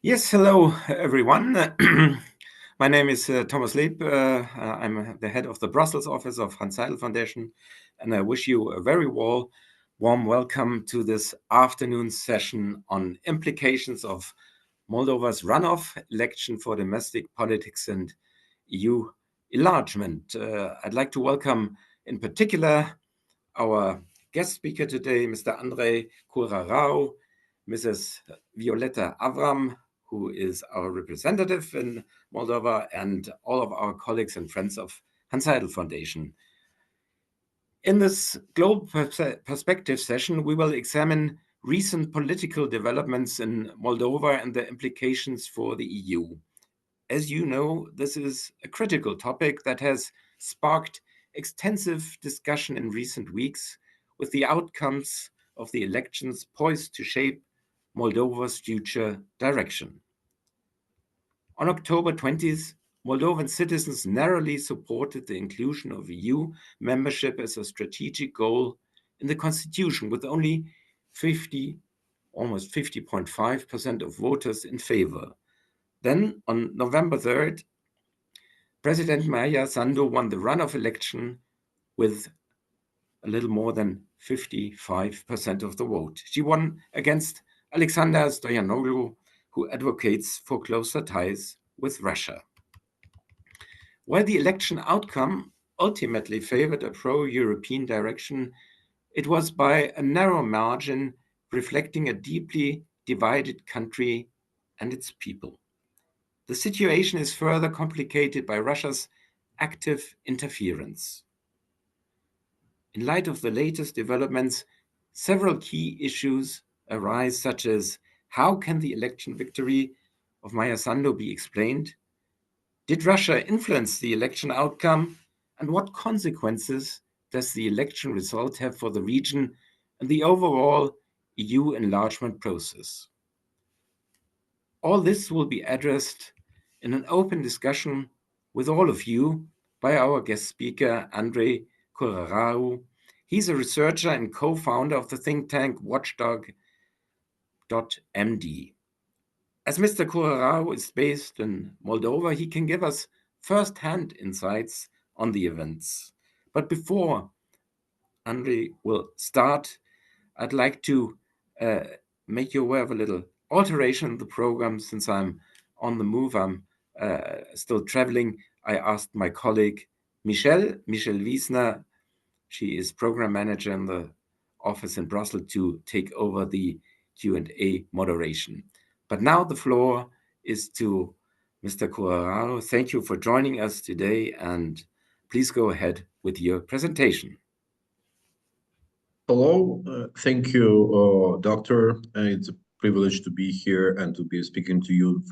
Yes, hello everyone. My name is Thomas Leeb. I'm the head of the Brussels office of Hans Seidel Foundation, and I wish you a very warm welcome to this afternoon session on implications of Moldova's runoff election for domestic politics and EU enlargement. I'd like to welcome in particular our guest speaker today, Mr. Andrei Curararu, Mrs. Violeta Avram, who is our representative in Moldova, and all of our colleagues and friends of Hans Seidel Foundation. In this global perspective session, we will examine recent political developments in Moldova and their implications for the EU. As you know, this is a critical topic that has sparked extensive discussion in recent weeks, with the outcomes of the elections poised to shape Moldova's future direction. On October 20th, Moldovan citizens narrowly supported the inclusion of EU membership as a strategic goal in the constitution, with only almost 50.5% of voters in favor. Then, on November 3rd, President Maya Sandu won the runoff election with a little more than 55% of the vote. She won against Alexander Stoyanoglu, who advocates for closer ties with Russia. While the election outcome ultimately favored a pro-European direction, it was by a narrow margin, reflecting a deeply divided country and its people. The situation is further complicated by Russia's active interference. In light of the latest developments, several key issues arise, such as how can the election victory of Maya Sandu be explained? Did Russia influence the election outcome? And what consequences does the election result have for the region and the overall EU enlargement process? All this will be addressed in an open discussion with all of you by our guest speaker, Andrei Curararu. He's a researcher and co-founder of the think tank WatchDog.md. As Mr. Curararu is based in Moldova, he can give us first-hand insights on the events. But before Andrei will start, I'd like to make you aware of a little alteration in the program. Since I'm on the move, I'm still traveling. I asked my colleague Michelle Wiesner, she is program manager in the office in Brussels, to take over the Q&A moderation. But now the floor is to Mr. Curararu. Thank you for joining us today, and please go ahead with your presentation. Hello, thank you, Doctor. It's a privilege to be here and to be speaking to you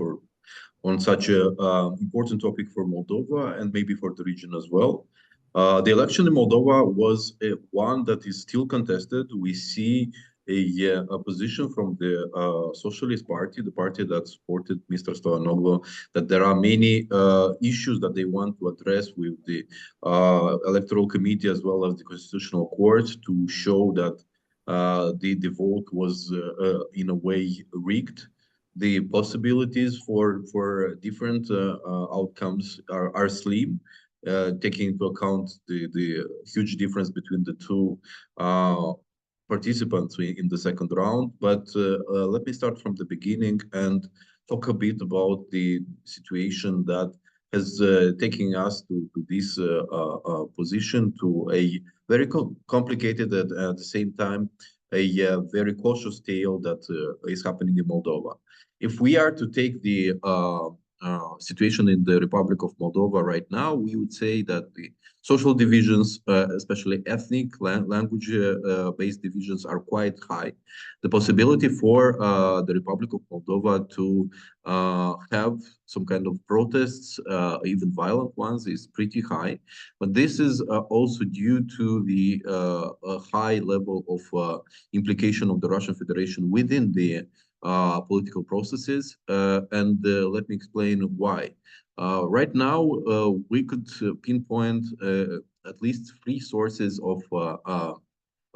on such a important topic for Moldova and maybe for the region as well. The election in Moldova was one that is still contested. We see a position from the Socialist Party, the party that supported Mr. Stoyanoglu, that there are many issues that they want to address with the Electoral Committee as well as the Constitutional Court to show that the vote was in a way rigged. The possibilities for different outcomes are slim, taking into account the huge difference between the two participants in the second round. But let me start from the beginning and talk a bit about the situation that has taken us to this position, to a very complicated and at the same time a very cautious tale that is happening in Moldova. If we are to take the situation in the Republic of Moldova right now, we would say that the social divisions, especially ethnic, language-based divisions, are quite high. The possibility for the Republic of Moldova to have some kind of protests, even violent ones, is pretty high. But this is also due to the high level of implication of the Russian Federation within the political processes, and let me explain why. Right now, we could pinpoint at least three sources of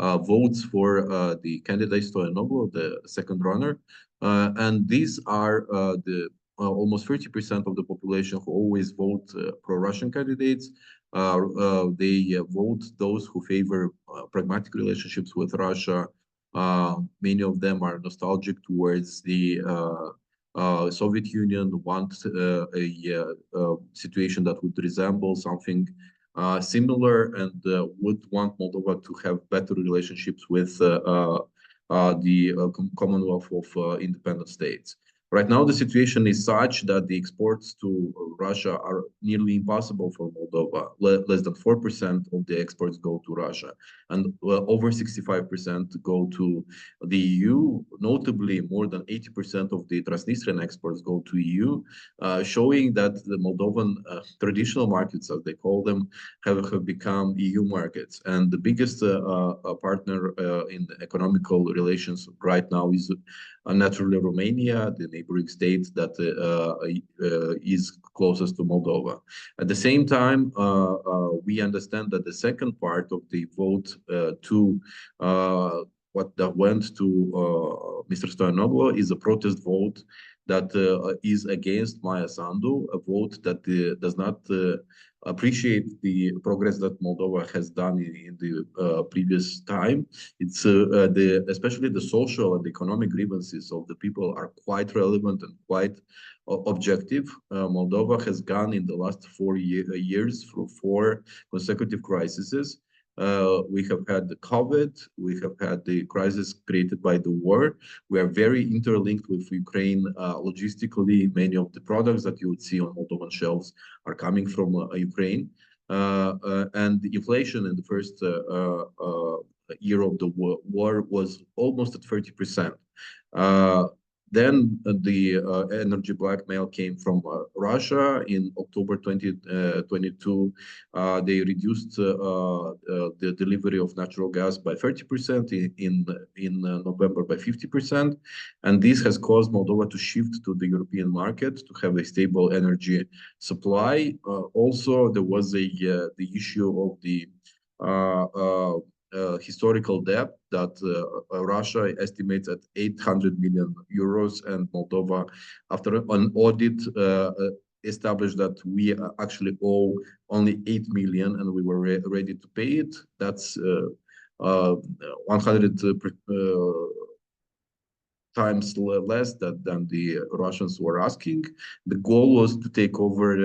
votes for the candidate Stoyanoglu, the second runner. And these are the almost 30% of the population who always vote pro-Russian candidates. They vote those who favor pragmatic relationships with Russia. Many of them are nostalgic towards the Soviet Union, want a situation that would resemble something similar, and would want Moldova to have better relationships with the Commonwealth of Independent States. Right now, the situation is such that the exports to Russia are nearly impossible for Moldova. Less than 4% of the exports go to Russia, and over 65% go to the EU. Notably, more than 80% of the Transnistrian exports go to EU, showing that the Moldovan traditional markets, as they call them, have become EU markets. And the biggest partner in the economical relations right now is naturally Romania, the neighboring state that is closest to Moldova. At the same time, we understand that the second part of the vote to what that went to Mr. Stoyanoglu is a protest vote that is against Maya Sandu, a vote that does not appreciate the progress that Moldova has done in the previous time. It's especially the social and economic grievances of the people are quite relevant and quite objective. Moldova has gone in the last 4 years through 4 consecutive crises. We have had the COVID, we have had the crisis created by the war. We are very interlinked with Ukraine logistically. Many of the products that you would see on Moldovan shelves are coming from Ukraine. And the inflation in the first year of the war was almost at 30%. Then the energy blackmail came from Russia. In October 2022, they reduced the delivery of natural gas by 30%, in November by 50%. And this has caused Moldova to shift to the European market to have a stable energy supply. Also, there was the issue of the historical debt that Russia estimates at 800 million euros, and Moldova, after an audit, established that we actually owe only 8 million, and we were ready to pay it. That's 100 times less than the Russians were asking. The goal was to take over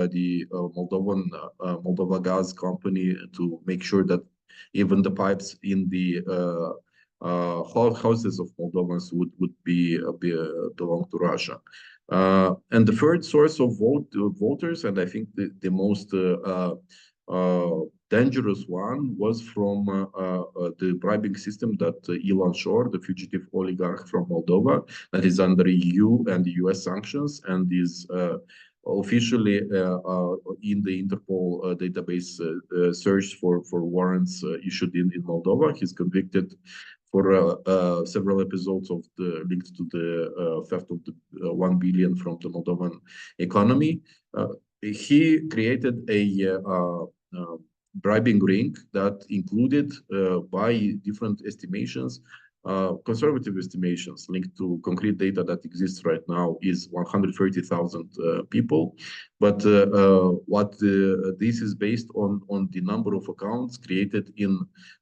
the Moldova Gas company to make sure that even the pipes in the houses of Moldovans would belong to Russia. And the third source of voters, and I think the most dangerous one, was from the bribing system that Elon Shore, the fugitive oligarch from Moldova, that is under EU and US sanctions, and is officially in the Interpol database searched for warrants issued in Moldova. He's convicted for several episodes of linked to the theft of the 1 billion from the Moldovan economy. He created a bribing ring that included, by different estimations, conservative estimations linked to concrete data that exists right now, is 130,000 people. But what this is based on the number of accounts created in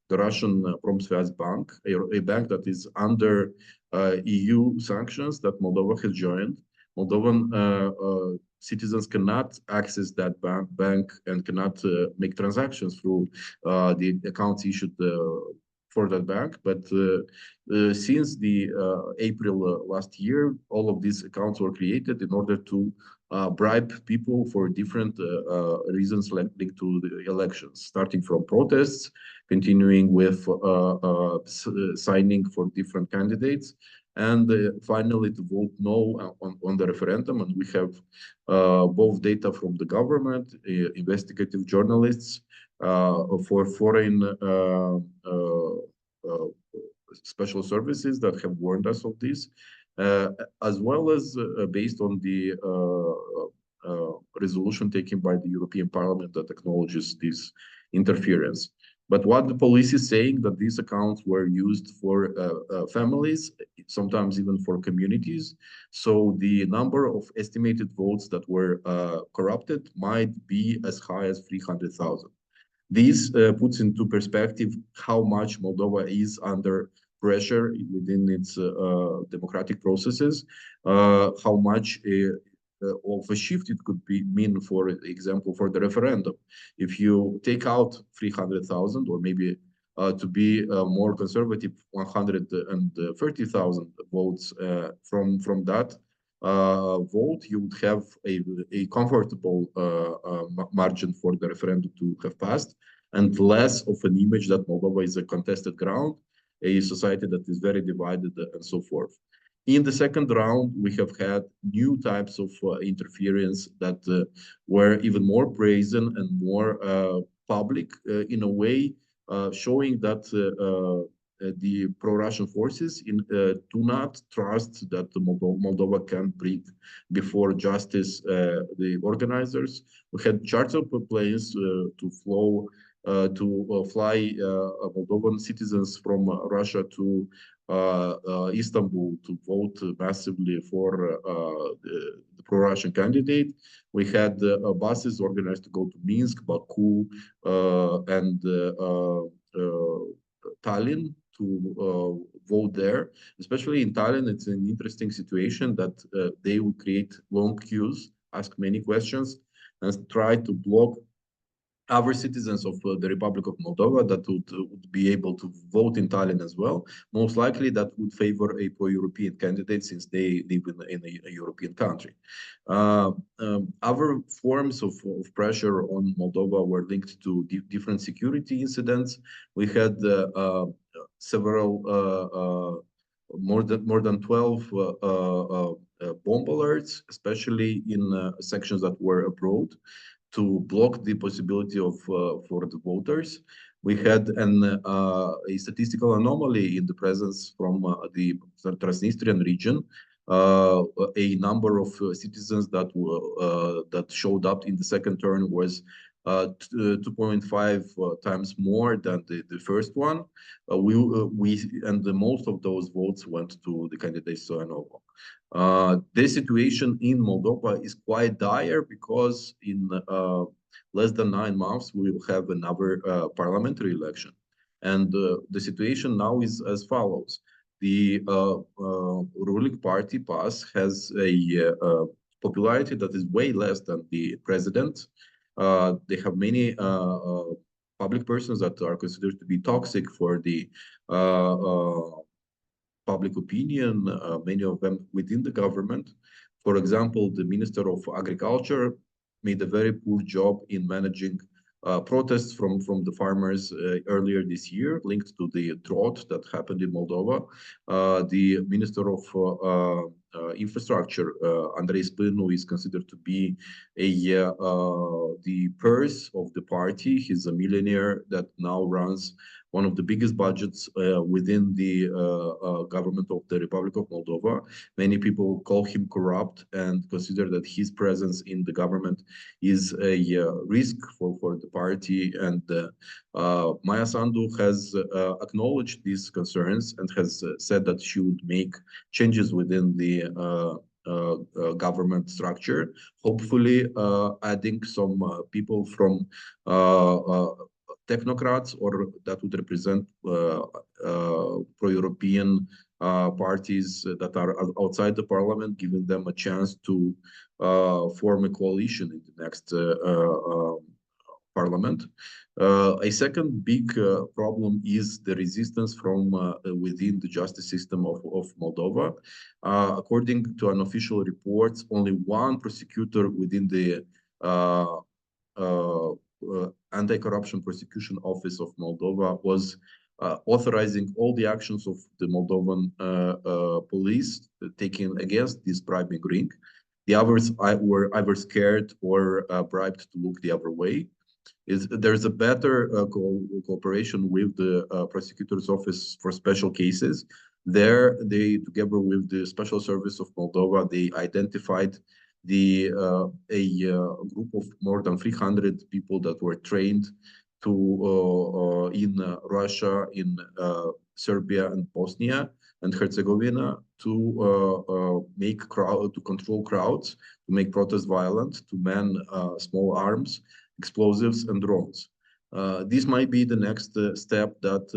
the Russian Promsvязь Bank, a bank that is under EU sanctions that Moldova has joined. Moldovan citizens cannot access that bank and cannot make transactions through the accounts issued for that bank. But since the April last year, all of these accounts were created in order to bribe people for different reasons linked to the elections, starting from protests, continuing with signing for different candidates, and finally to vote no on the referendum. And we have both data from the government, investigative journalists, for foreign special services that have warned us of this, as well as based on the resolution taken by the European Parliament that acknowledges this interference. But what the police is saying that these accounts were used for families, sometimes even for communities. So the number of estimated votes that were corrupted might be as high as 300,000. This puts into perspective how much Moldova is under pressure within its democratic processes, how much of a shift it could be mean, for example, for the referendum. If you take out 300,000, or maybe to be more conservative, 130,000 votes from that vote, you would have a comfortable margin for the referendum to have passed, and less of an image that Moldova is a contested ground, a society that is very divided, and so forth. In the second round, we have had new types of interference that were even more brazen and more public in a way, showing that the pro-Russian forces do not trust that Moldova can bring before justice the organizers. We had charter planes to fly Moldovan citizens from Russia to Istanbul to vote massively for the pro-Russian candidate. We had buses organized to go to Minsk, Baku, and Tallinn to vote there. Especially in Tallinn, it's an interesting situation that they would create long queues, ask many questions, and try to block other citizens of the Republic of Moldova that would be able to vote in Tallinn as well. Most likely that would favor a pro-European candidate since they live in a European country. Other forms of pressure on Moldova were linked to different security incidents. We had several more than 12 bomb alerts, especially in sections that were abroad, to block the possibility of for the voters. We had a statistical anomaly in the presence from the Transnistrian region. A number of citizens that showed up in the second turn was 2.5 times more than the first one. And most of those votes went to the candidate Stoyanova. The situation in Moldova is quite dire because in less than 9 months we will have another parliamentary election, and the situation now is as follows: the ruling party PAS has a popularity that is way less than the president. They have many public persons that are considered to be toxic for the public opinion, many of them within the government. For example, the Minister of Agriculture made a very poor job in managing protests from the farmers earlier this year, linked to the drought that happened in Moldova. The Minister of Infrastructure, Andrei Curararu, is considered to be the purse of the party. He's a millionaire that now runs one of the biggest budgets within the government of the Republic of Moldova. Many people call him corrupt and consider that his presence in the government is a risk for the party. And Maya Sandu has acknowledged these concerns and has said that she would make changes within the government structure, hopefully adding some people from technocrats or that would represent pro-European parties that are outside the parliament, giving them a chance to form a coalition in the next parliament. A second big problem is the resistance from within the justice system of Moldova. According to unofficial reports, only one prosecutor within the Anti-Corruption Prosecution Office of Moldova was authorizing all the actions of the Moldovan police taken against this bribing ring. The others were either scared or bribed to look the other way. There's a better cooperation with the prosecutor's office for special cases. There, they, together with the Special Service of Moldova, they identified a group of more than 300 people that were trained in Russia, in Serbia and Bosnia and Herzegovina to control crowds, to make protests violent, to man small arms, explosives, and drones. This might be the next step that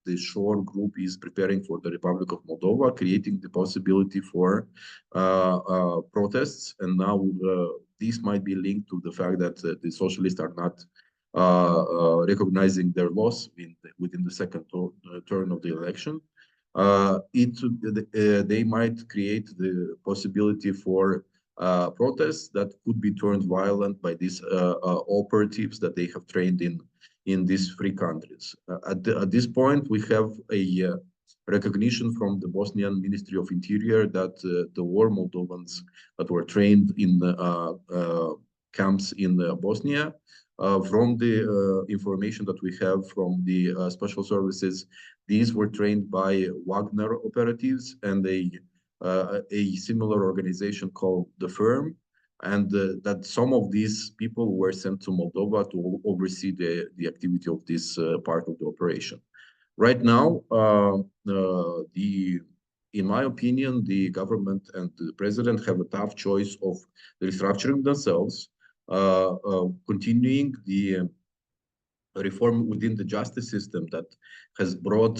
the Shore Group is preparing for the Republic of Moldova, creating the possibility for protests. And now this might be linked to the fact that the socialists are not recognizing their loss within the second turn of the election. They might create the possibility for protests that could be turned violent by these operatives that they have trained in these three countries. At this point, we have a recognition from the Bosnian Ministry of Interior that the war Moldovans that were trained in camps in Bosnia, from the information that we have from the special services, these were trained by Wagner operatives and a similar organization called the Firm, and that some of these people were sent to Moldova to oversee the activity of this part of the operation. Right now, in my opinion, the government and the president have a tough choice of restructuring themselves, continuing the reform within the justice system that has brought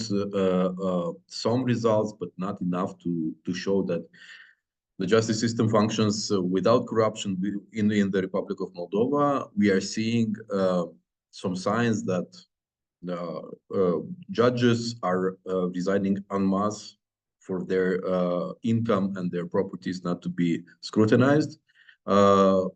some results, but not enough to show that the justice system functions without corruption in the Republic of Moldova. We are seeing some signs that judges are resigning en masse for their income and their properties not to be scrutinized.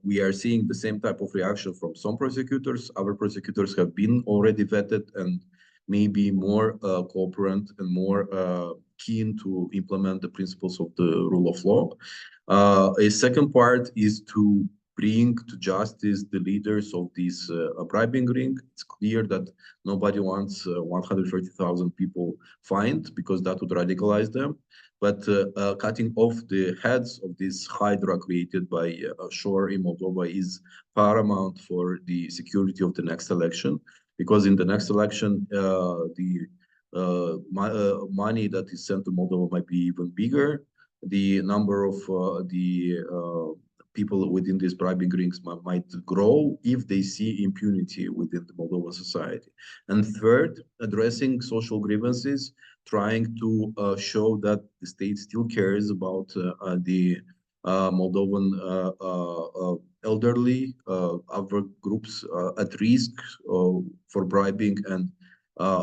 We are seeing the same type of reaction from some prosecutors. Other prosecutors have been already vetted and maybe more cooperant and more keen to implement the principles of the rule of law. A second part is to bring to justice the leaders of this bribing ring. It's clear that nobody wants 130,000 people fined because that would radicalize them. But cutting off the heads of this hydra created by Shore in Moldova is paramount for the security of the next election, because in the next election, the money that is sent to Moldova might be even bigger. The number of the people within these bribing rings might grow if they see impunity within the Moldovan society. And third, addressing social grievances, trying to show that the state still cares about the Moldovan elderly, other groups at risk for bribing, and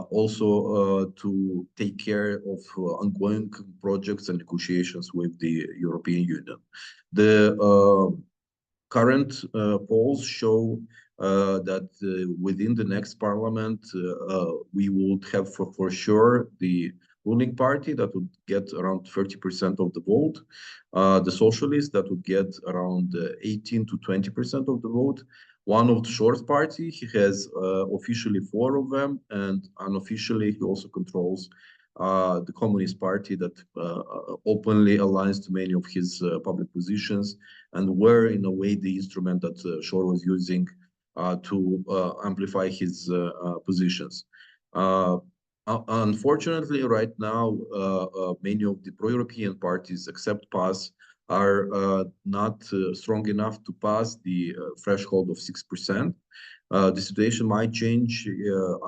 also to take care of ongoing projects and negotiations with the European Union. The current polls show that within the next parliament, we would have for sure the ruling party that would get around 30% of the vote, the socialists that would get around 18 to 20% of the vote. One of the Shore's party, he has officially 4 of them, and unofficially he also controls the Communist Party that openly aligns to many of his public positions, and were in a way the instrument that Shore was using to amplify his positions. Unfortunately, right now, many of the pro-European parties, except PAS, are not strong enough to pass the threshold of 6%. The situation might change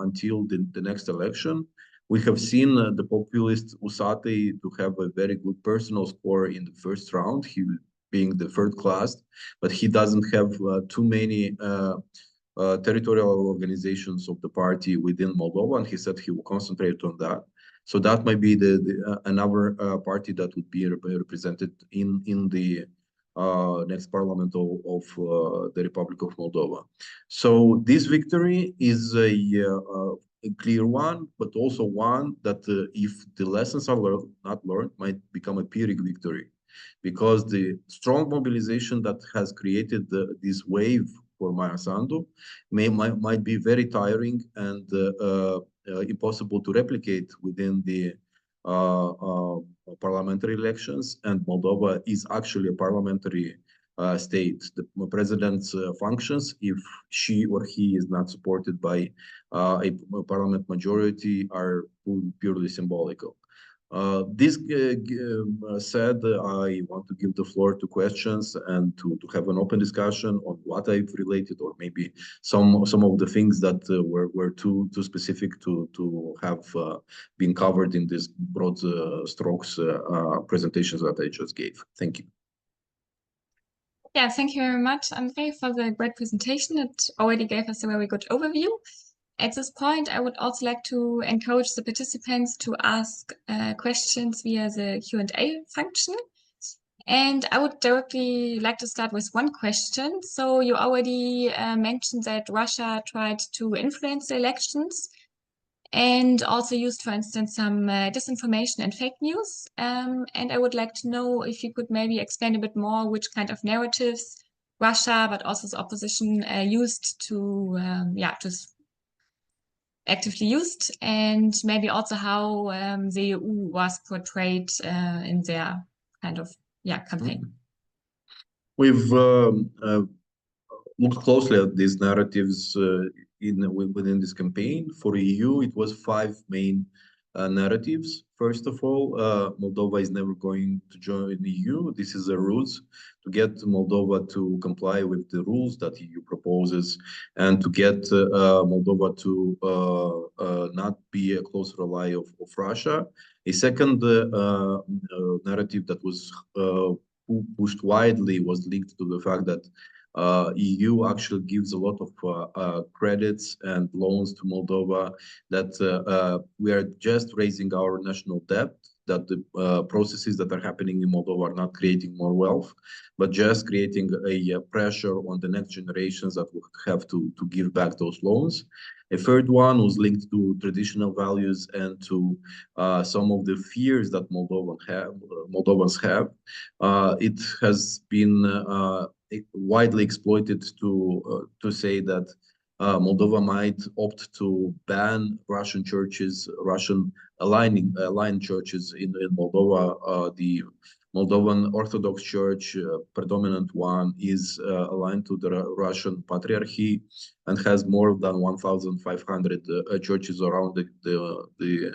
until the next election. We have seen the populist Usate to have a very good personal score in the first round, he being the third class, but he doesn't have too many territorial organizations of the party within Moldova, and he said he will concentrate on that. So that might be another party that would be represented in the next parliament of the Republic of Moldova. So this victory is a clear one, but also one that if the lessons are not learned, might become a Pyrrhic victory, because the strong mobilization that has created this wave for Maya Sandu might be very tiring and impossible to replicate within the parliamentary elections. And Moldova is actually a parliamentary state. The president's functions, if she or he is not supported by a parliament majority, are purely symbolical. This said, I want to give the floor to questions and to have an open discussion on what I've related, or maybe some of the things that were too specific to have been covered in these broad strokes presentations that I just gave. Thank you. Yeah, thank you very much, Andrei, for the great presentation. It already gave us a very good overview. At this point, I would also like to encourage the participants to ask questions via the Q&A function. And I would directly like to start with one question. So you already mentioned that Russia tried to influence the elections and also used, for instance, some disinformation and fake news. And I would like to know if you could maybe explain a bit more which kind of narratives Russia, but also the opposition used to, to actively used, and maybe also how the EU was portrayed in their kind of campaign. We've looked closely at these narratives within this campaign. For EU, it was 5 main narratives. First of all, Moldova is never going to join the EU. This is a ruse to get Moldova to comply with the rules that EU proposes, and to get Moldova to not be a close ally of Russia. A second narrative that was pushed widely was linked to the fact that EU actually gives a lot of credits and loans to Moldova, that we are just raising our national debt, that the processes that are happening in Moldova are not creating more wealth, but just creating a pressure on the next generations that will have to give back those loans. A third one was linked to traditional values and to some of the fears that Moldovans have. It has been widely exploited to say that Moldova might opt to ban Russian churches, Russian aligned churches in Moldova. The Moldovan Orthodox Church, predominant one, is aligned to the Russian Patriarchy and has more than 1,500 churches around the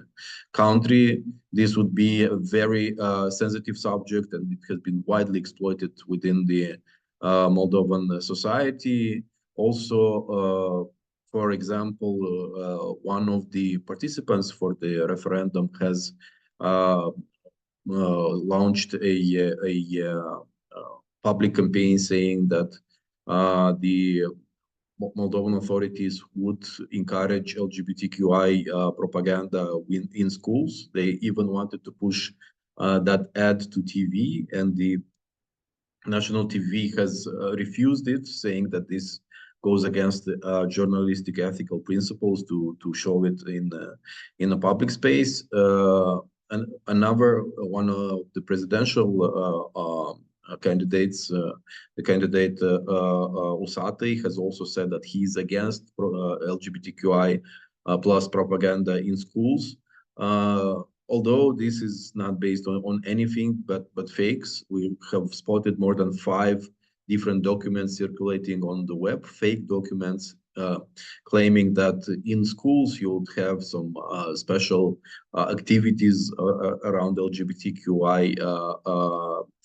country. This would be a very sensitive subject, and it has been widely exploited within the Moldovan society. Also, for example, one of the participants for the referendum has launched a public campaign saying that the Moldovan authorities would encourage LGBTQI propaganda in schools. They even wanted to push that ad to TV, and the national TV has refused it, saying that this goes against journalistic ethical principles to show it in a public space. And another one of the presidential candidates, the candidate Usatый, has also said that he's against LGBTQI plus propaganda in schools. Although this is not based on anything but fakes, we have spotted more than 5 different documents circulating on the web, fake documents claiming that in schools you would have some special activities around LGBTQI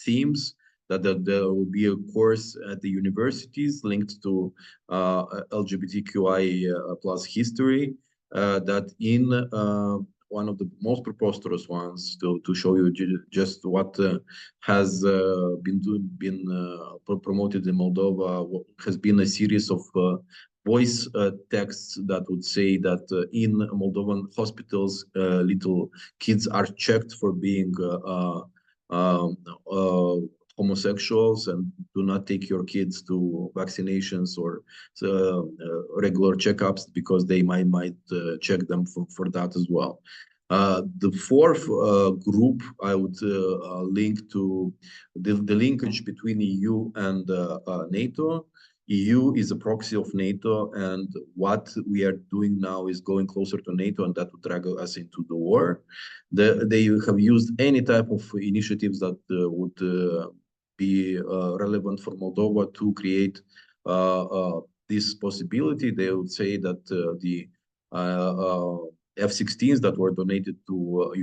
themes, that there will be a course at the universities linked to LGBTQI plus history, that in one of the most preposterous ones, to show you just what has been promoted in Moldova, has been a series of voice texts that would say that in Moldovan hospitals, little kids are checked for being homosexuals, and do not take your kids to vaccinations or regular checkups, because they might check them for that as well. The fourth group I would link to the linkage between EU and NATO. EU is a proxy of NATO, and what we are doing now is going closer to NATO, and that would drag us into the war. They have used any type of initiatives that would be relevant for Moldova to create this possibility. They would say that the F-16s that were donated to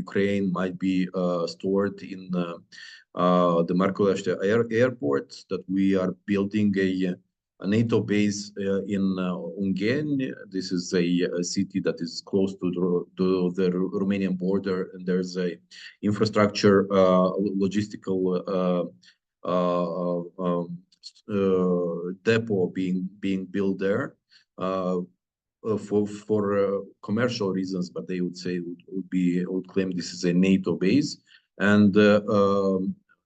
Ukraine might be stored in the Marcolește airport, that we are building a NATO base in Ungheni. This is a city that is close to the Romanian border, and there's a infrastructure logistical depot being built there for commercial reasons, but they would say would claim this is a NATO base, and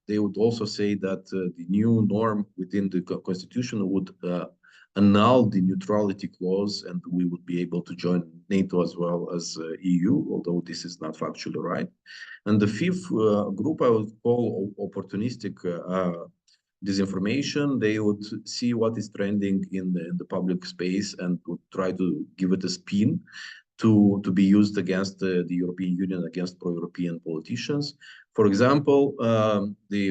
they would also say that the new norm within the constitution would annul the neutrality clause, and we would be able to join NATO as well as EU, although this is not factually right. And the fifth group I would call opportunistic disinformation. They would see what is trending in the public space and would try to give it a spin to be used against the European Union, against pro-European politicians. For example, the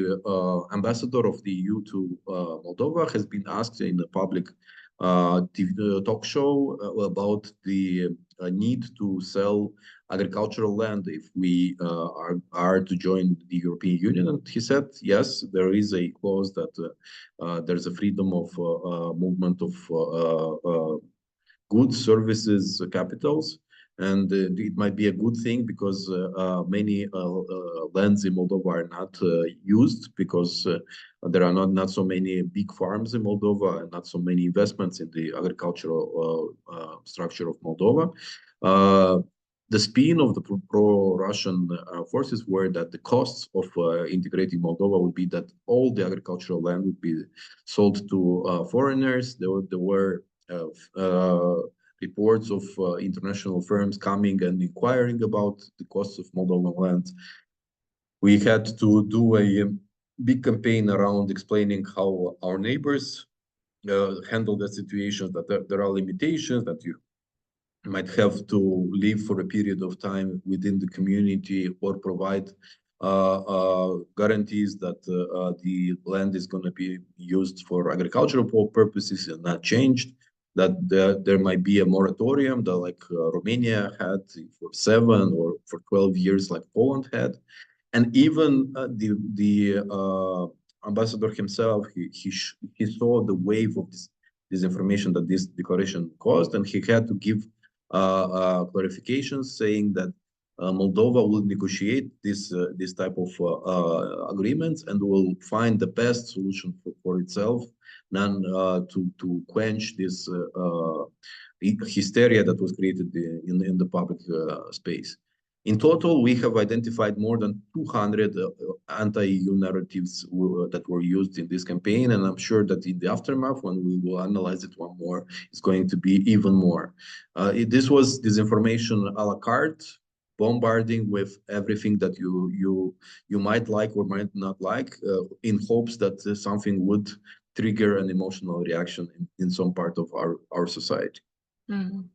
ambassador of the EU to Moldova has been asked in a public TV talk show about the need to sell agricultural land if we are to join the European Union. And he said, yes, there is a clause that there's a freedom of movement of goods, services, capitals. And it might be a good thing because many lands in Moldova are not used because there are not so many big farms in Moldova and not so many investments in the agricultural structure of Moldova. The spin of the pro-Russian forces were that the costs of integrating Moldova would be that all the agricultural land would be sold to foreigners. There were reports of international firms coming and inquiring about the costs of Moldovan land. We had to do a big campaign around explaining how our neighbors handle the situation, that there are limitations, that you might have to live for a period of time within the community or provide guarantees that the land is going to be used for agricultural purposes and not changed, that there might be a moratorium that like Romania had for 7 or for 12 years like Poland had. And even the ambassador himself, he saw the wave of this information that this declaration caused, and he had to give clarifications saying that Moldova will negotiate this type of agreements and will find the best solution for itself, none to quench this hysteria that was created in the public space. In total, we have identified more than 200 anti-EU narratives that were used in this campaign, and I'm sure that in the aftermath, when we will analyze it one more, it's going to be even more. This was disinformation a la carte, bombarding with everything that you might like or might not like, in hopes that something would trigger an emotional reaction in some part of our society. Mm.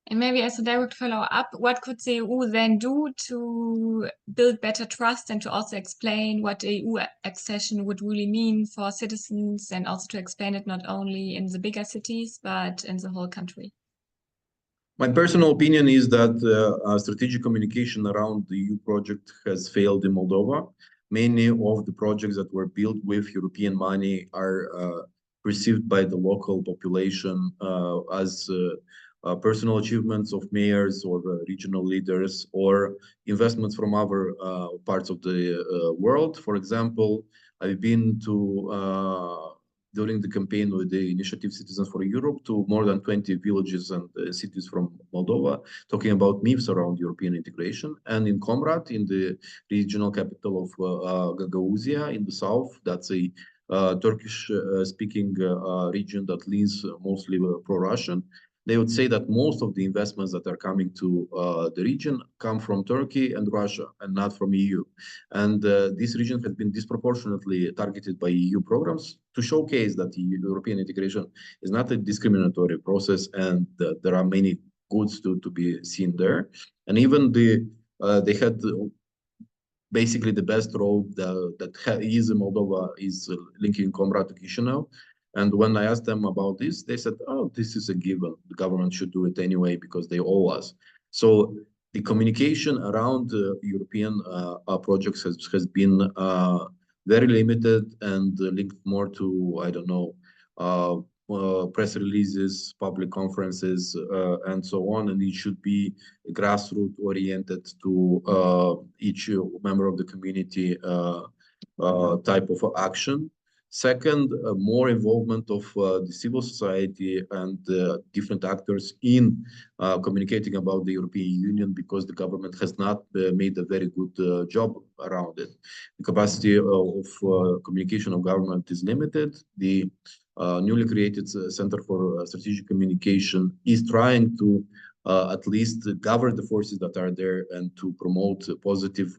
And maybe as a direct follow-up, what could the EU then do to build better trust and to also explain what EU accession would really mean for citizens, and also to explain it not only in the bigger cities, but in the whole country? My personal opinion is that strategic communication around the EU project has failed in Moldova. Many of the projects that were built with European money are perceived by the local population as personal achievements of mayors or regional leaders, or investments from other parts of the world. For example, I've been to during the campaign with the initiative Citizens for Europe to more than 20 villages and cities from Moldova, talking about myths around European integration. And in Comrat, in the regional capital of Gagauzia in the south, that's a Turkish-speaking region that leans mostly pro-Russian. They would say that most of the investments that are coming to the region come from Turkey and Russia and not from EU. And this region has been disproportionately targeted by EU programs to showcase that the European integration is not a discriminatory process, and there are many goods to be seen there. And even they had basically the best road that is in Moldova is linking Comrade to Chisinau. And when I asked them about this, they said, "Oh, this is a given. The government should do it anyway because they owe us." So the communication around European projects has been very limited and linked more to, I don't know, press releases, public conferences, and so on. And it should be grassroots oriented to each member of the community type of action. Second, more involvement of the civil society and different actors in communicating about the European Union, because the government has not made a very good job around it. The capacity of communication of government is limited. The newly created Center for Strategic Communication is trying to at least govern the forces that are there and to promote positive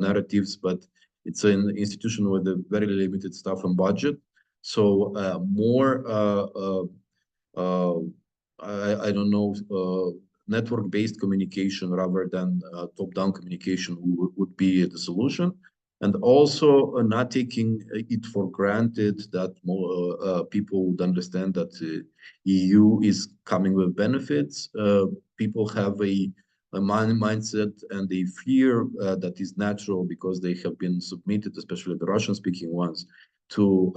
narratives, but it's an institution with a very limited staff and budget. So more, I don't know, network-based communication rather than top-down communication would be the solution. And also not taking it for granted that more people would understand that EU is coming with benefits. People have a mindset and a fear that is natural because they have been submitted, especially the Russian-speaking ones, to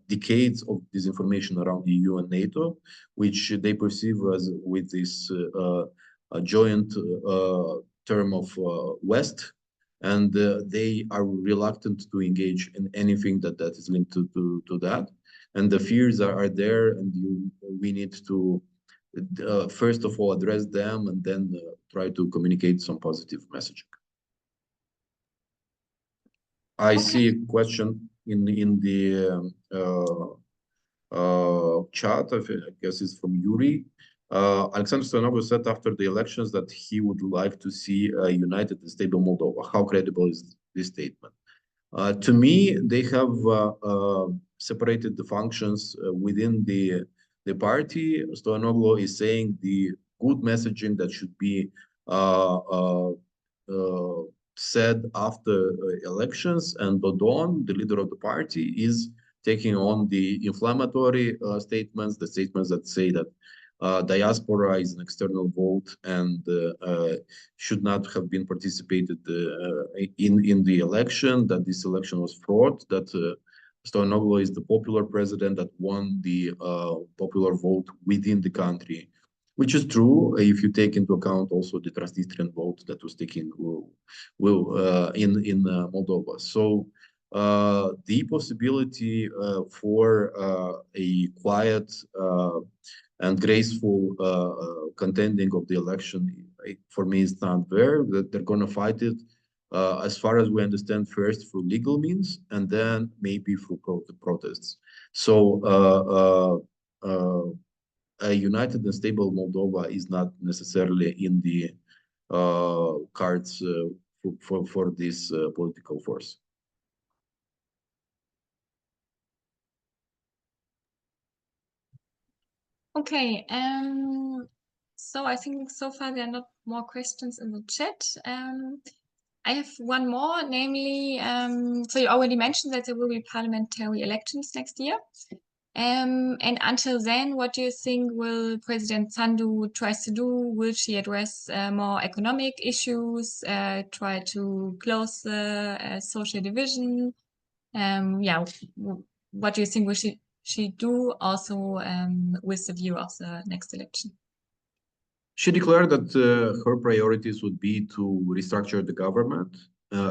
decades of disinformation around the EU and NATO, which they perceive as with this joint term of West, and they are reluctant to engage in anything that is linked to that. And the fears are there, and we need to first of all address them and then try to communicate some positive messaging. I see a question in the chat. I guess it's from Yuri. Alexander Stoyanoglu said after the elections that he would like to see a united and stable Moldova. How credible is this statement? To me, they have separated the functions within the party. Stoyanoglu is saying the good messaging that should be said after elections, and Dodon, the leader of the party, is taking on the inflammatory statements, the statements that say that diaspora is an external vote and should not have been participated in the election, that this election was fraud, that Stoyanoglu is the popular president that won the popular vote within the country, which is true if you take into account also the Transnistrian vote that was taken in Moldova. So the possibility for a quiet and graceful contending of the election, for me, is not there. That they're going to fight it, as far as we understand, first through legal means and then maybe through protests. So a united and stable Moldova is not necessarily in the cards for this political force. Okay, so I think so far there are not more questions in the chat. I have one more, namely, so you already mentioned that there will be parliamentary elections next year. And until then, what do you think will President Sandu tries to do? Will she address more economic issues, try to close the social division? Yeah, what do you think will she do also with the view of the next election? She declared that her priorities would be to restructure the government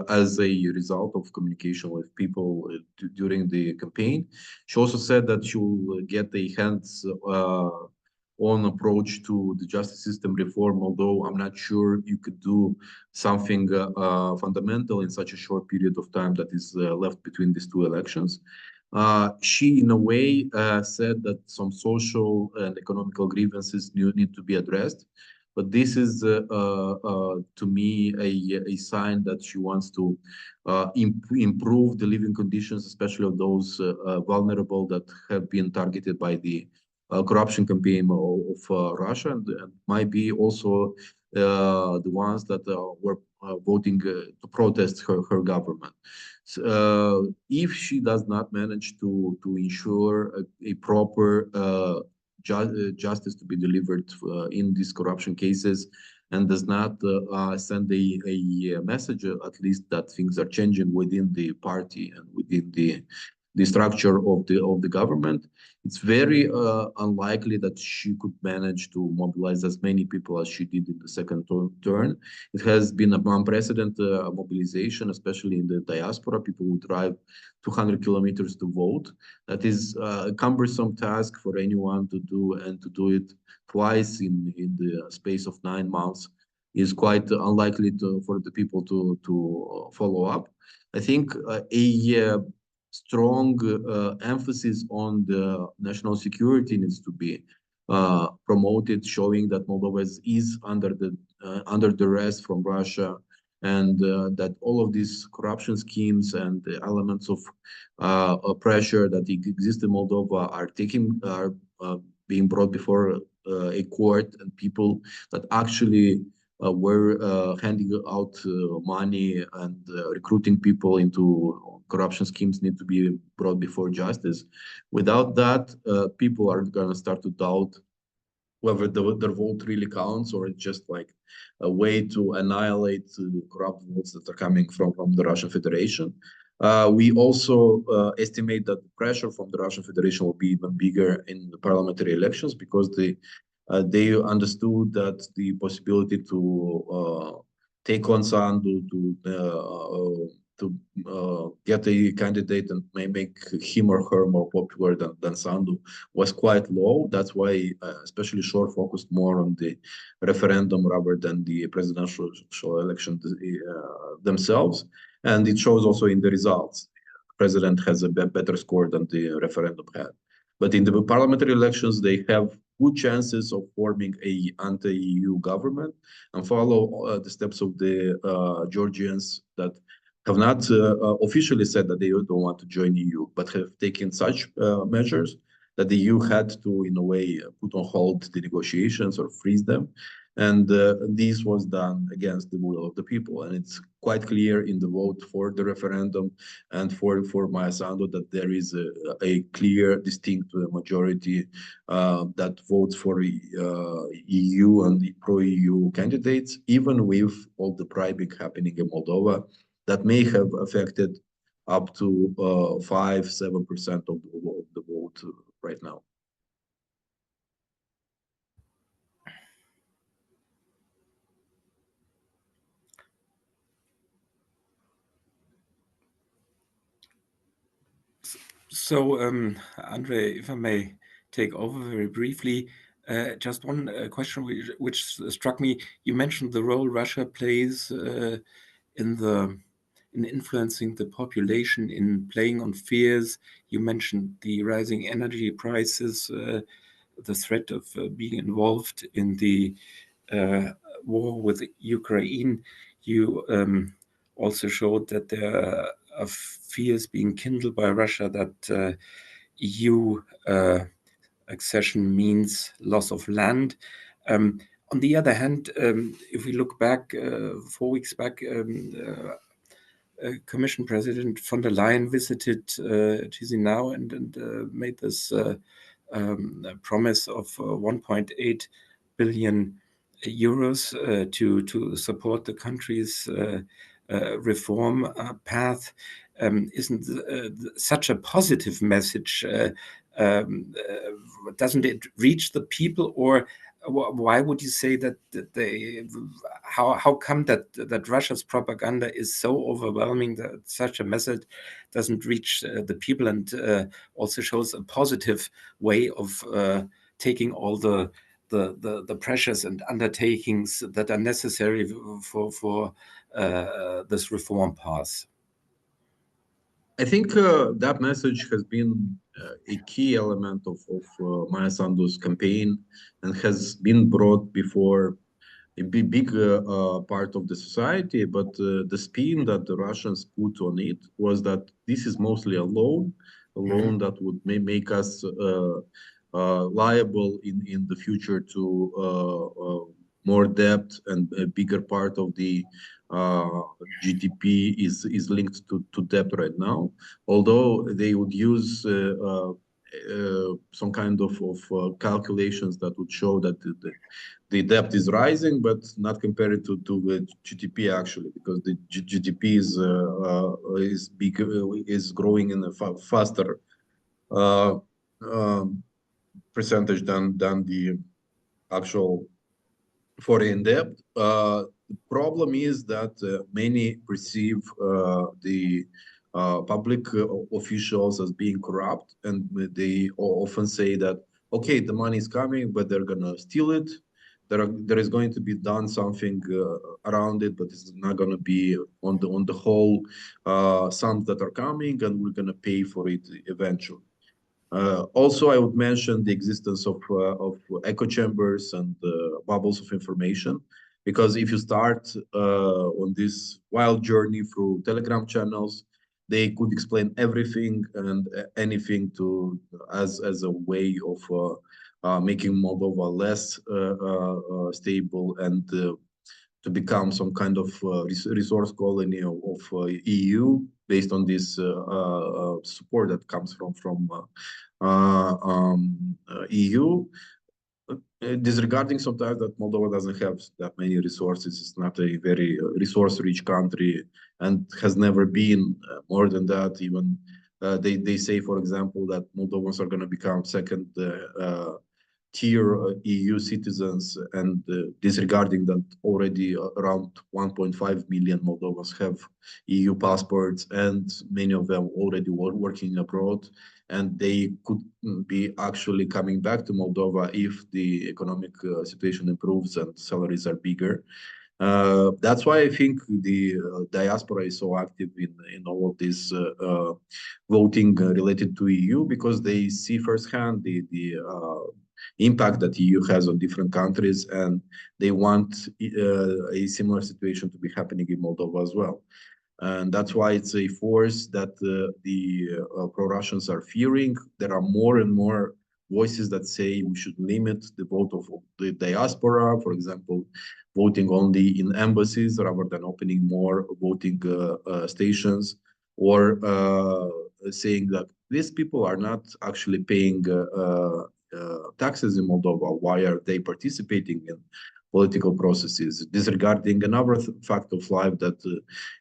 as a result of communication with people during the campaign. She also said that she will get a hands-on approach to the justice system reform, although I'm not sure you could do something fundamental in such a short period of time that is left between these two elections. She, in a way, said that some social and economical grievances need to be addressed. But this is, to me, a sign that she wants to improve the living conditions, especially of those vulnerable that have been targeted by the corruption campaign of Russia, and might be also the ones that were voting to protest her government. So, if she does not manage to ensure a proper justice to be delivered in these corruption cases, and does not send a message, at least that things are changing within the party and within the structure of the government, it's very unlikely that she could manage to mobilize as many people as she did in the second turn. It has been an unprecedented mobilization, especially in the diaspora. People who drive 200 kilometers to vote. That is a cumbersome task for anyone to do, and to do it twice in the space of 9 months is quite unlikely for the people to follow up. I think a strong emphasis on the national security needs to be promoted, showing that Moldova is under duress from Russia, and that all of these corruption schemes and the elements of pressure that exist in Moldova are being brought before a court, and people that actually were handing out money and recruiting people into corruption schemes need to be brought before justice. Without that, people are going to start to doubt whether their vote really counts, or it's just like a way to annihilate corrupt votes that are coming from the Russian Federation. We also estimate that the pressure from the Russian Federation will be even bigger in the parliamentary elections, because they understood that the possibility to take on Sandu, to get a candidate and may make him or her more popular than Sandu was quite low. That's why, especially Shor focused more on the referendum rather than the presidential election themselves. And it shows also in the results. The president has a better score than the referendum had. But in the parliamentary elections, they have good chances of forming a anti-EU government and follow the steps of the Georgians that have not officially said that they don't want to join EU, but have taken such measures that the EU had to, in a way, put on hold the negotiations or freeze them. And this was done against the will of the people. And it's quite clear in the vote for the referendum and for Maya Sandu that there is a clear, distinct majority that votes for EU and pro-EU candidates, even with all the bribing happening in Moldova that may have affected up to 5-7% of the vote right now. So, Andrei, if I may take over very briefly, just one question which struck me. You mentioned the role Russia plays in influencing the population, in playing on fears. You mentioned the rising energy prices, the threat of being involved in the war with Ukraine. You also showed that there are fears being kindled by Russia that EU accession means loss of land. On the other hand, if we look back 4 weeks back, Commission President von der Leyen visited Chisinau and made this promise of 1.8 billion euros to support the country's reform path. Isn't such a positive message? Doesn't it reach the people, or why would you say that they? How come that Russia's propaganda is so overwhelming that such a message doesn't reach the people, and also shows a positive way of taking all the pressures and undertakings that are necessary for this reform path? I think that message has been a key element of Maya Sandu's campaign, and has been brought before a big part of the society. But the spin that the Russians put on it was that this is mostly a loan that would make us liable in the future to more debt, and a bigger part of the GDP is linked to debt right now. Although they would use some kind of calculations that would show that the debt is rising, but not compared to the GDP actually, because the GDP is growing in a faster percentage than the actual foreign debt. The problem is that many perceive the public officials as being corrupt, and they often say that, okay, the money is coming, but they're gonna steal it. There is going to be done something around it, but it's not going to be on the whole sums that are coming, and we're going to pay for it eventually. Also, I would mention the existence of echo chambers and bubbles of information, because if you start on this wild journey through Telegram channels, they could explain everything and anything as a way of making Moldova less stable and to become some kind of resource colony of EU based on this support that comes from EU. Disregarding sometimes that Moldova doesn't have that many resources, it's not a very resource-rich country and has never been. More than that, even they say, for example, that Moldovans are going to become second tier EU citizens, and disregarding that already around 1.5 million Moldovans have EU passports, and many of them already working abroad, and they could be actually coming back to Moldova if the economic situation improves and salaries are bigger. That's why I think the diaspora is so active in all of this voting related to EU, because they see firsthand the impact that EU has on different countries, and they want a similar situation to be happening in Moldova as well. And that's why it's a force that the pro-Russians are fearing. There are more and more voices that say we should limit the vote of the diaspora, for example, voting only in embassies rather than opening more voting stations, or saying that these people are not actually paying taxes in Moldova. Why are they participating in political processes? Disregarding another fact of life, that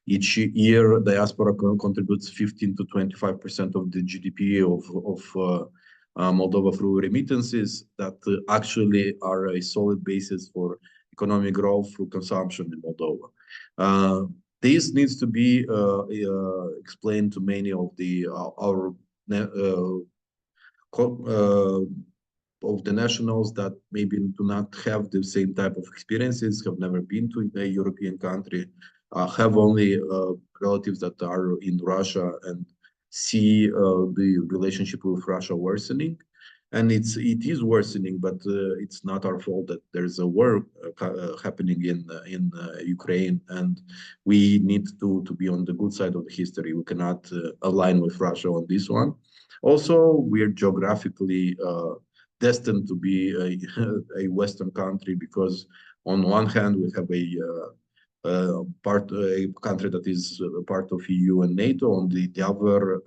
each year diaspora contributes 15 to 25% of the GDP of Moldova through remittances that actually are a solid basis for economic growth through consumption in Moldova. This needs to be explained to many of of the nationals that maybe do not have the same type of experiences, have never been to a European country, have only relatives that are in Russia, and see the relationship with Russia worsening. And it is worsening, but it's not our fault that there's a war happening in Ukraine, and we need to be on the good side of the history. We cannot align with Russia on this one. Also, we are geographically destined to be a Western country, because on one hand we have a country that is a part of EU and NATO. On the other,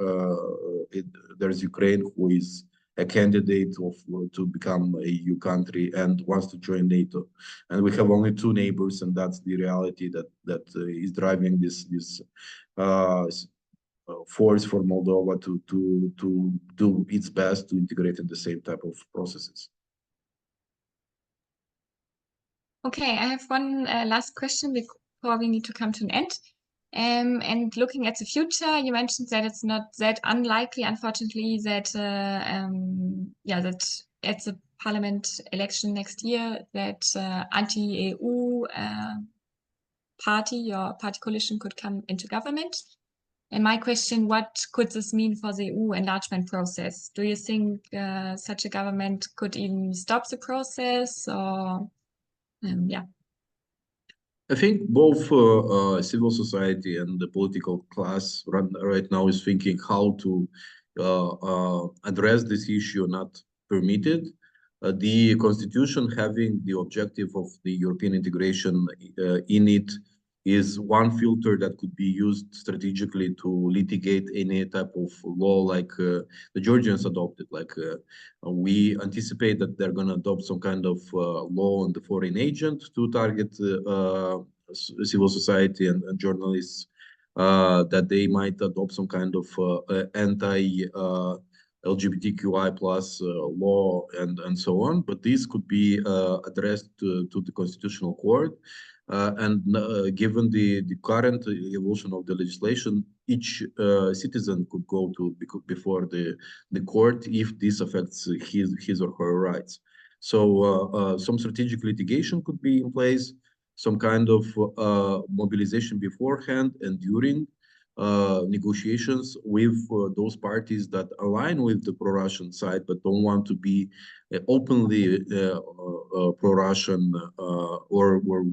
there's Ukraine, who is a candidate to become a EU country and wants to join NATO. And we have only two neighbors, and that's the reality that is driving this force for Moldova to do its best to integrate in the same type of processes. Okay, I have one last question before we need to come to an end. And looking at the future, you mentioned that it's not that unlikely, unfortunately, that that at the parliament election next year, that anti-EU party or party coalition could come into government. And my question, what could this mean for the EU enlargement process? Do you think such a government could even stop the process, or yeah? I think both civil society and the political class right now is thinking how to address this issue, not permitted. The constitution having the objective of the European integration in it is one filter that could be used strategically to litigate any type of law like the Georgians adopted. We anticipate that they're going to adopt some kind of law on the foreign agent to target civil society and journalists, that they might adopt some kind of anti LGBTQI plus law and so on. But this could be addressed to the Constitutional Court. Given the current evolution of the legislation, each citizen could go to before the court if this affects his or her rights. So some strategic litigation could be in place, some kind of mobilization beforehand and during negotiations with those parties that align with the pro-Russian side but don't want to be openly pro-Russian or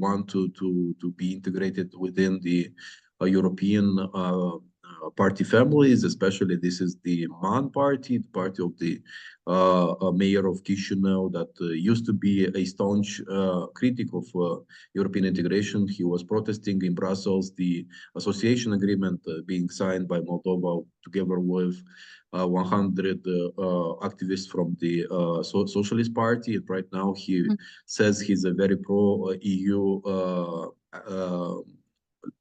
want to be integrated within the European party families. Especially this is the MAN party, the party of the mayor of Chisinau that used to be a staunch critic of European integration. He was protesting in Brussels the association agreement being signed by Moldova together with 100 activists from the Socialist Party. And right now he says he's a very pro-EU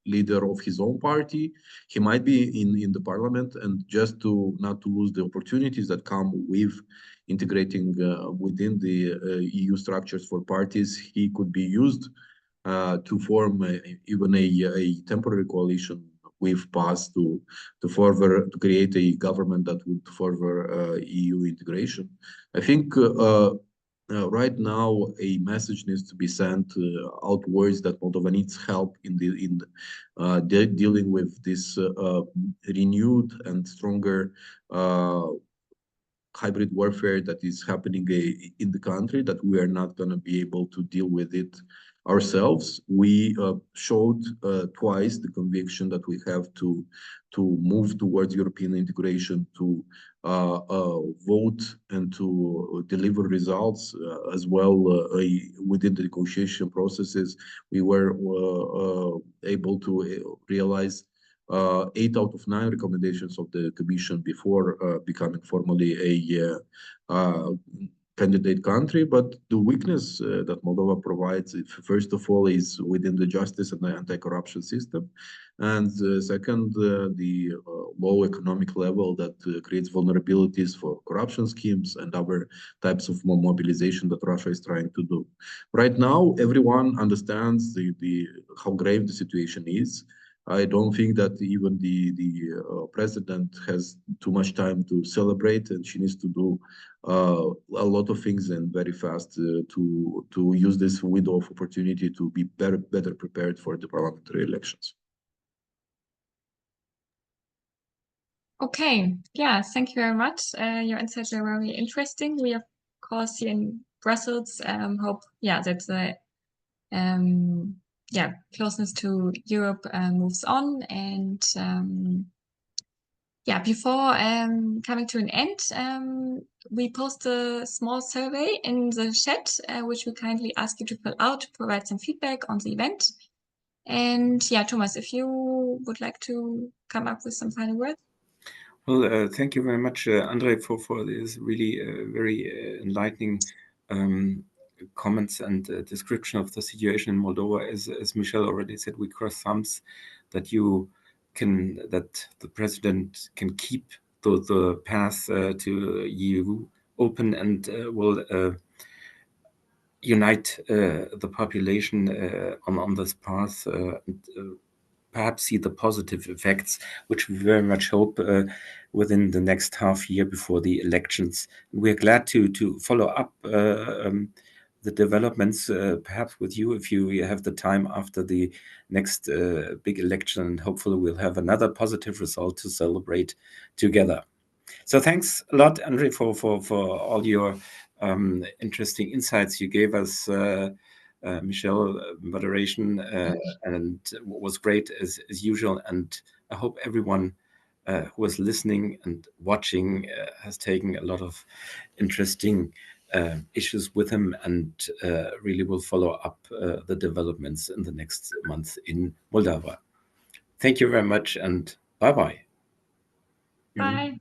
leader of his own party. He might be in the parliament, and just to not to lose the opportunities that come with integrating within the EU structures for parties, he could be used to form even a temporary coalition with PAS to create a government that would further EU integration. I think right now a message needs to be sent outwards that Moldova needs help in dealing with this renewed and stronger hybrid warfare that is happening in the country, that we are not going to be able to deal with it ourselves. We showed twice the conviction that we have to move towards European integration, to vote and to deliver results as well within the negotiation processes. We were able to realize 8 out of 9 recommendations of the Commission before becoming formally a candidate country. But the weakness that Moldova provides, first of all, is within the justice and the anti-corruption system. And second, the low economic level that creates vulnerabilities for corruption schemes and other types of mobilization that Russia is trying to do. Right now, everyone understands how grave the situation is. I don't think that even the president has too much time to celebrate, and she needs to do a lot of things and very fast to use this window of opportunity to be better prepared for the parliamentary elections. Okay, yeah, thank you very much. Your insights are very interesting. We, of course, here in Brussels hope, that the closeness to Europe moves on. And before coming to an end, we post a small survey in the chat, which we kindly ask you to fill out to provide some feedback on the event. And Thomas, if you would like to come up with some final words. Well, thank you very much, Andrei, for this really very enlightening comments and description of the situation in Moldova. As Michelle already said, we cross thumbs that that the president can keep the path to EU open and will unite the population on this path. Perhaps see the positive effects, which we very much hope within the next half year before the elections. We're glad to follow up the developments, perhaps with you, if you have the time after the next big election, and hopefully we'll have another positive result to celebrate together. So thanks a lot, Andrei, for all your interesting insights you gave us. Michelle, moderation, and was great as usual. And I hope everyone who is listening and watching has taken a lot of interesting issues with him, and really will follow up the developments in the next month in Moldova. Thank you very much, and bye-bye. Bye.